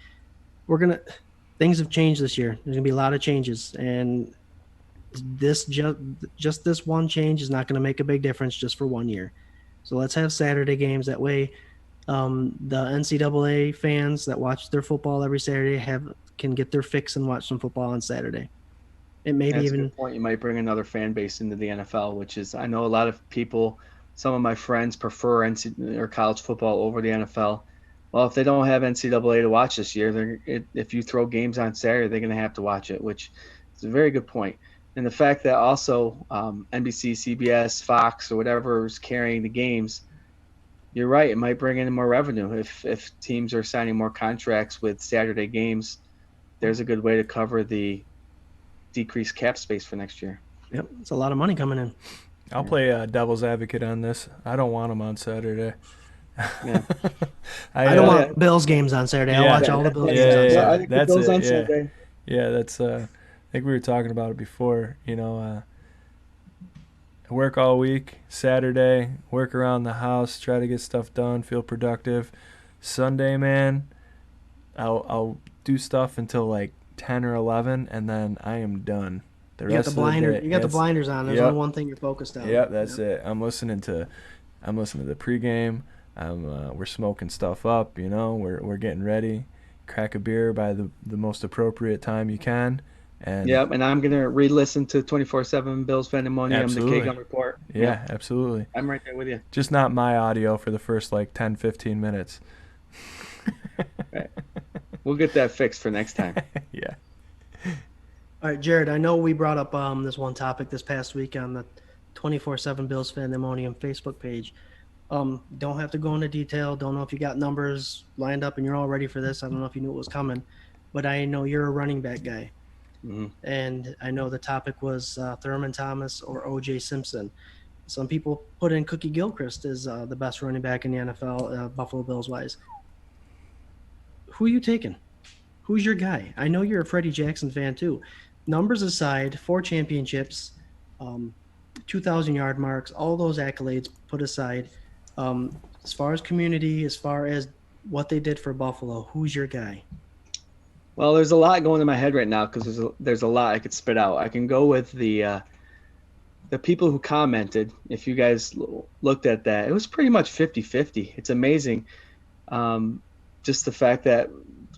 Things have changed this year. There's gonna be a lot of changes, and this just this one change is not going to make a big difference just for 1 year. So let's have Saturday games. That way, the NCAA fans that watch their football every Saturday can get their fix and watch some football on Saturday. It maybe That's a even good point. You might bring another fan base into the NFL, which is, I know a lot of people, some of my friends prefer NCAA or college football over the NFL. Well, if they don't have NCAA to watch this year, if you throw games on Saturday, they're going to have to watch it, which is a very good point. And the fact that also NBC, CBS, Fox, or whatever is carrying the games, you're right. It might bring in more revenue if teams are signing more contracts with Saturday games. There's a good way to cover the decreased cap space for next year. Yep, it's a lot of money coming in. I'll play devil's advocate on this. I don't want them on Saturday. Yeah. I don't uh, want Bills games on Saturday. I'll Yeah. watch all the Bills Yeah, games on yeah, Saturday. I think That's the Bills it, on yeah. Sunday. Yeah, that's. I think we were talking about it before. I work all week. Saturday, work around the house, try to get stuff done, feel productive. Sunday, man, I'll do stuff until like 10 or 11, and then I am done. The You got rest the of the blinder. day, You got the it's- blinders on. There's Yep. only one thing you're focused on. Yep, that's it. I'm listening to the pregame. We're smoking stuff up. We're getting ready. Crack a beer by the most appropriate time you can. And Yep, and I'm gonna re-listen to 24/7 Bills Pandemonium, the Absolutely. K-Gun Report. yeah, Yep, absolutely. I'm right there with you. Just not my audio for the first like 10, 15 minutes. Right. We'll get that fixed for next time. Yeah. All right, Jared, I know we brought up this one topic this past week on the 24/7 Bills Fandemonium Facebook page. Don't have to go into detail. Don't know if you got numbers lined up and you're all ready for this. I don't know if you knew it was coming, but I know you're a running back guy. Mhm. And I know the topic was Thurman Thomas or O.J. Simpson. Some people put in Cookie Gilchrist as the best running back in the NFL, Buffalo Bills wise. who are you taking? Who's your guy? I know you're a Freddie Jackson fan too. Numbers aside, 4 championships, 2,000 yard marks, all those accolades put aside, as far as community, as far as what they did for Buffalo, who's your guy? Well, there's a lot going in my head right now because there's a lot I could spit out. I can go with the people who commented. If you guys looked at that, it was pretty much 50-50. It's amazing. Um, just the fact that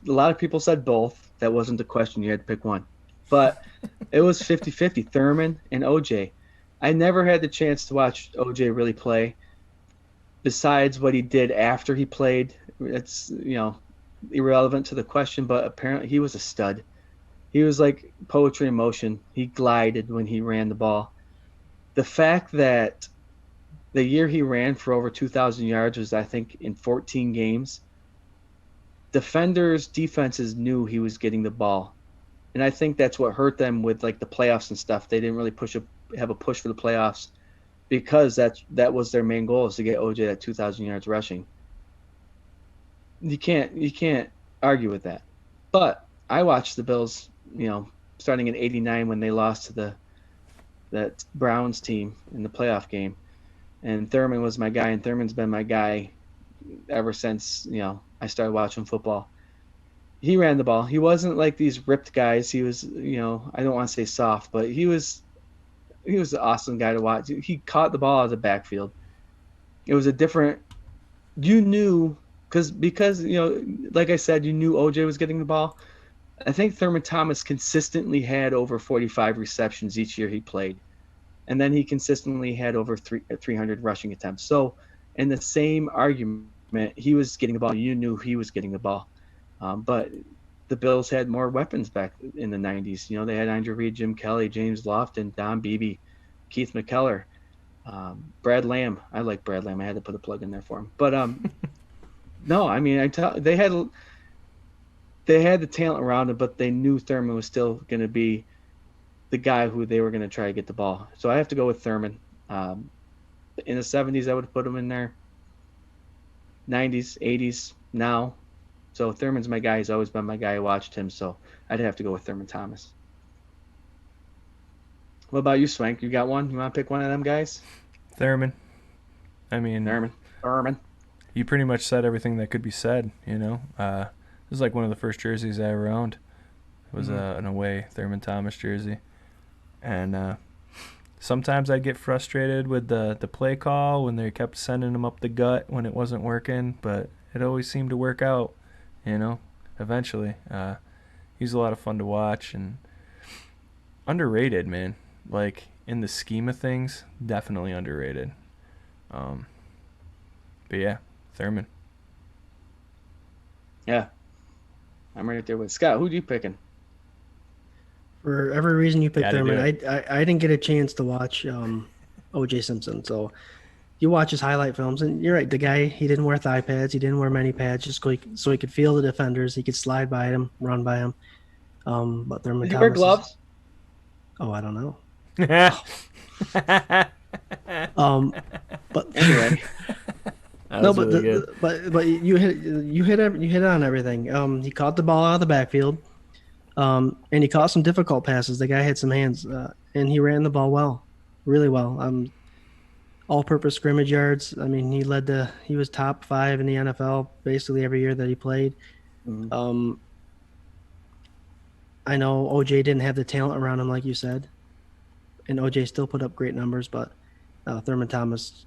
a lot of people said both. That wasn't the question. You had to pick one. But it was 50-50, Thurman and OJ. I never had the chance to watch OJ really play besides what he did after he played. It's, irrelevant to the question, but apparently he was a stud. He was like poetry in motion. He glided when he ran the ball. The fact that the year he ran for over 2,000 yards was, I think, in 14 games. Defenses knew he was getting the ball, and I think that's what hurt them with like the playoffs and stuff. They didn't really have a push for the playoffs because that was their main goal, is to get OJ at 2,000 yards rushing. You can't argue with that. But I watched the Bills, starting in '89 when they lost to that Browns team in the playoff game, and Thurman was my guy, and Thurman's been my guy ever since I started watching football. He ran the ball. He wasn't like these ripped guys. He was, I don't want to say soft, but he was an awesome guy to watch. He caught the ball out of the backfield. It was a different. You knew because like I said, you knew OJ was getting the ball. I think Thurman Thomas consistently had over 45 receptions each year he played, and then he consistently had over 300 rushing attempts. So, in the same argument, he was getting the ball. You knew he was getting the ball, but the Bills had more weapons back in the '90s. They had Andrew Reed, Jim Kelly, James Lofton, Don Beebe, Keith McKellar, Brad Lamb. I like Brad Lamb. I had to put a plug in there for him. But no, I mean, they had the talent around him, but they knew Thurman was still going to be the guy who they were going to try to get the ball. So I have to go with Thurman. In the '70s, I would have put him in there. '90s, '80s, now. So Thurman's my guy. He's always been my guy. I watched him, so I'd have to go with Thurman Thomas. What about you, Swank? You got one? You want to pick one of them guys? Thurman. I mean, Thurman. you pretty much said everything that could be said. This is like one of the first jerseys I ever owned. It was an away Thurman Thomas jersey, and sometimes I'd get frustrated with the play call when they kept sending him up the gut when it wasn't working, but it always seemed to work out. Eventually, he's a lot of fun to watch and underrated, man. Like in the scheme of things, definitely underrated. But yeah, Thurman. Yeah, I'm right there with Scott. Who you picking? For every reason you picked Gotta Thurman, do I didn't get a chance to watch O.J. Simpson, so you watch his highlight films, and you're right. The guy, he didn't wear thigh pads, he didn't wear many pads, just so he could feel the defenders, he could slide by them, run by them. But Thurman Did you wear Thomas gloves? oh, I don't know. That But Anyway, no, was really good. but you hit on everything. He caught the ball out of the backfield, and he caught some difficult passes. The guy had some hands, and he ran the ball well, really well. All-purpose scrimmage yards. I mean, he was top 5 in the NFL basically every year that he played. Mhm. I know OJ didn't have the talent around him, like you said, and OJ still put up great numbers, but Thurman Thomas,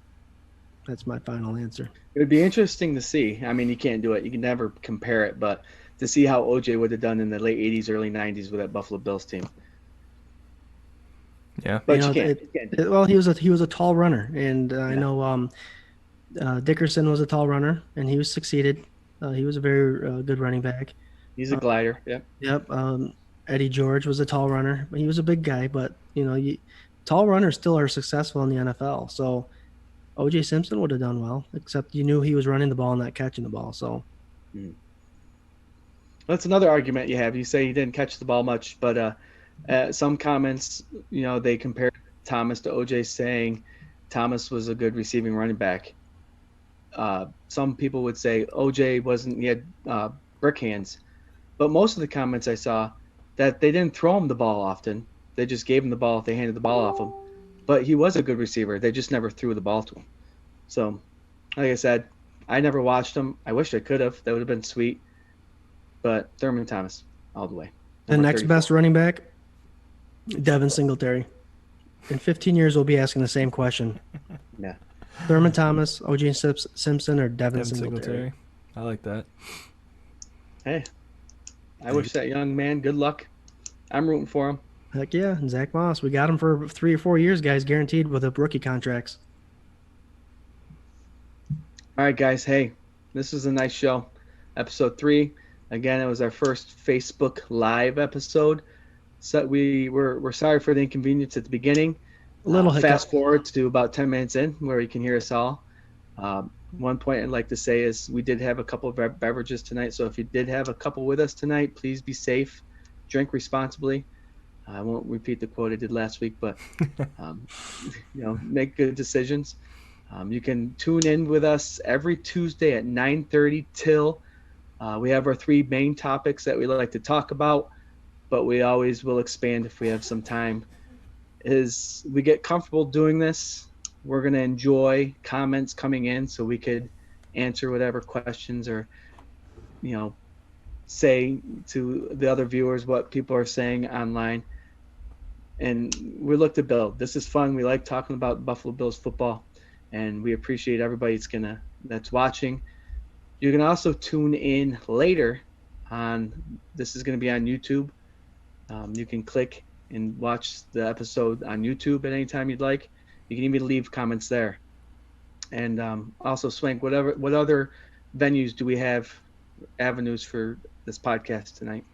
that's my final answer. It would be interesting to see. I mean, you can't do it. You can never compare it, but to see how OJ would have done in the late '80s, early '90s with that Buffalo Bills team. Yeah. But You know, you can't. You can't do it. well, he was a tall runner, and I Yeah. know Dickerson was a tall runner, and he was succeeded. He was a very good running back. He's a glider. Yep. Yep. Eddie George was a tall runner, but he was a big guy. But tall runners still are successful in the NFL. So O.J. Simpson would have done well, except you knew he was running the ball and not catching the ball. So That's another argument you have. You say he didn't catch the ball much, but some comments, they compared Thomas to OJ, saying Thomas was a good receiving running back. Some people would say OJ wasn't. He had brick hands. But most of the comments I saw that they didn't throw him the ball often. They just gave him the ball if they handed the ball off him. But he was a good receiver. They just never threw the ball to him. So, like I said, I never watched him. I wish I could have. That would have been sweet. But Thurman Thomas, all the way. The Number next 34. best running back, Devin Singletary. In 15 years, we'll be asking the same question. Yeah. Thurman Thomas, O.J. Simpson, or Devin, Devin Singletary. Singletary. I like that. Hey, I wish that young man good luck. I'm rooting for him. Heck yeah, and Zach Moss. We got him for 3 or 4 years, guys, guaranteed with the rookie contracts. All right, guys. Hey, this was a nice show. Episode 3. Again, it was our first Facebook Live episode. So we're sorry for the inconvenience at the beginning. A little hiccup. Fast forward to about 10 minutes in where you can hear us all. One point I'd like to say is we did have a couple of beverages tonight. So if you did have a couple with us tonight, please be safe. Drink responsibly. I won't repeat the quote I did last week, but make good decisions. You can tune in with us every Tuesday at 9:30 till we have our 3 main topics that we like to talk about, but we always will expand if we have some time. As we get comfortable doing this, we're going to enjoy comments coming in so we could answer whatever questions or, say to the other viewers what people are saying online. And we look to build. This is fun. We like talking about Buffalo Bills football, and we appreciate everybody that's watching. You can also tune in later this is going to be on YouTube. You can click and watch the episode on YouTube at any time you'd like. You can even leave comments there. And also, Swank, what other venues do we have, avenues for this podcast tonight?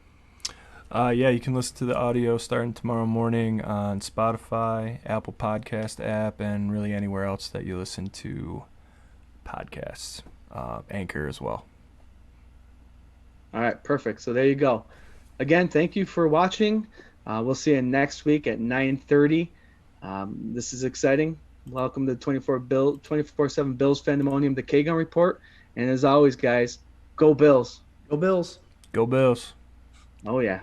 Yeah, you can listen to the audio starting tomorrow morning on Spotify, Apple Podcast app, and really anywhere else that you listen to podcasts. Anchor as well. All right, perfect. So there you go. Again, thank you for watching. We'll see you next week at 9:30. This is exciting. Welcome to 24/7 Bills Fandemonium, the K-Gun Report. And as always, guys, go Bills. Go Bills. Go Bills. Oh, yeah.